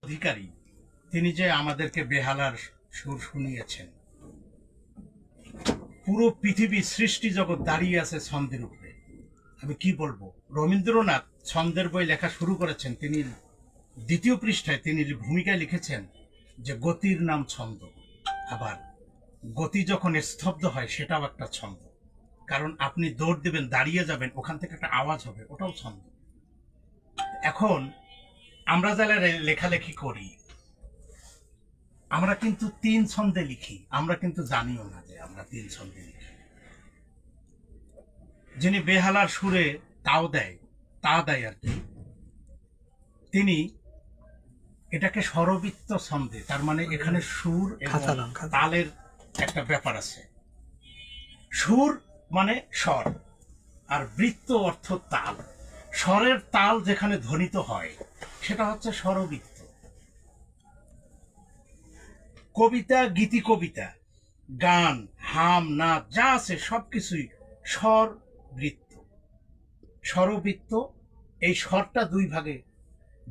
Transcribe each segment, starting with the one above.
অধিকারী তিনি যে আমাদেরকে বেহালার সুর শুনিয়েছেন, পুরো পৃথিবী সৃষ্টি জগৎ দাঁড়িয়ে আছে ছন্দের উপরে। আমি কি বলবো, রবীন্দ্রনাথ ছন্দের বই লেখা শুরু করেছেন, তিনি দ্বিতীয় পৃষ্ঠায় তিনি ভূমিকায় লিখেছেন যে গতির নাম ছন্দ। আবার গতি যখন স্তব্ধ হয় সেটাও একটা ছন্দ, কারণ আপনি দৌড় দেবেন, দাঁড়িয়ে যাবেন, ওখান থেকে একটা আওয়াজ হবে, ওটাও ছন্দ। এখন আমরা যারা লেখালেখি করি, আমরা কিন্তু তিন ছন্দে লিখি, আমরা কিন্তু জানিও না যে আমরা তিন ছন্দে লিখি। যিনি বেহালার সুরে তা দেয় আর কি, তিনি এটাকে স্বরবৃত্ত ছন্দে, তার মানে এখানে সুর এবং তালের একটা ব্যাপার আছে। সুর মানে স্বর, আর বৃত্ত অর্থ তাল। স্বরের তাল যেখানে ধ্বনিত হয় সেটা হচ্ছে স্বরবৃত্ত। কবিতা, গীতি কবিতা, গান, হাম, নাচ যা আছে সবকিছুই স্বর বৃত্ত, স্বরবৃত্ত। এই স্বরটা দুই ভাগে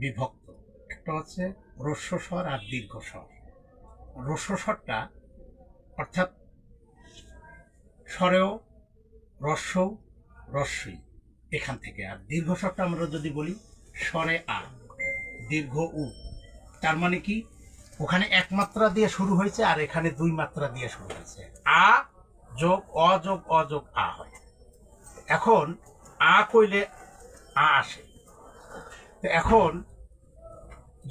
বিভক্ত, একটা হচ্ছে হ্রস্ব স্বর আর দীর্ঘ স্বর। হ্রস্ব স্বরটা অর্থাৎ স্বরেও রস্য রস্যই এখান থেকে, আর দীর্ঘ স্বরটা আমরা যদি বলি স্বরে আ দীর্ঘ উ, তার মানে কি ওখানে এক মাত্রা দিয়ে শুরু হয়েছে আর এখানে দুই মাত্রা দিয়ে শুরু হয়েছে। আ যোগ অ যোগ অ যোগ আ হয়। এখন আ কইলে আ আসে। তো এখন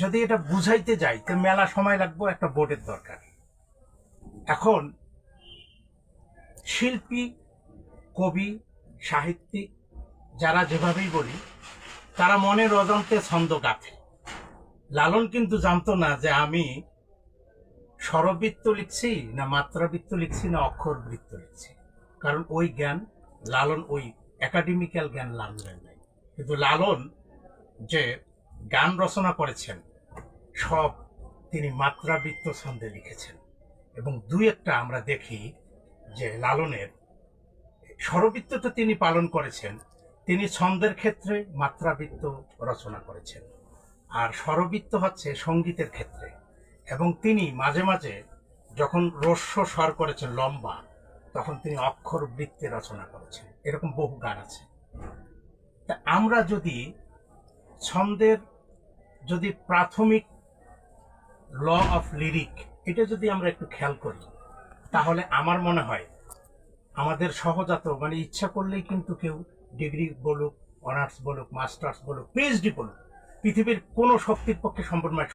যদি এটা বুঝাইতে যাই তো মেলা সময় লাগবে, একটা বোর্ডের দরকার। এখন শিল্পী, কবি, সাহিত্যিক যারা যেভাবেই বলি, তারা মনের অজান্তে ছন্দ গাঁথে। লালন কিন্তু জানতো না যে আমি স্বরবৃত্ত লিখছি না মাত্রাবৃত্ত লিখছি না অক্ষরবৃত্ত লিখছি, কারণ ওই জ্ঞান লালন, ওই একাডেমিক্যাল জ্ঞান লালনের নাই। কিন্তু লালন যে গান রচনা করেছেন সব তিনি মাত্রাবৃত্ত ছন্দে লিখেছেন, এবং দুই একটা আমরা দেখি যে লালনের স্বরবৃত্তটা তিনি পালন করেছেন, তিনি ছন্দের ক্ষেত্রে মাত্রাবৃত্ত রচনা করেছেন, আর স্বরবৃত্ত হচ্ছে সঙ্গীতের ক্ষেত্রে। এবং তিনি মাঝে মাঝে যখন রস্য স্বর করেছেন লম্বা, তখন তিনি অক্ষর বৃত্তে রচনা করেছেন। এরকম বহু গান আছে। তা আমরা যদি ছন্দের যদি প্রাথমিক ল অফ লিরিক এটা যদি আমরা একটু খেয়াল করি, তাহলে আমার মনে হয় আমাদের সহজাত, মানে ইচ্ছা করলেই কিন্তু কেউ ডিগ্রি বলুক, অনার্স বলুক, মাস্টার্স বলুক, পিএইচডি বলুক, পৃথিবীর কোনো শক্তির পক্ষে সম্ভব নয়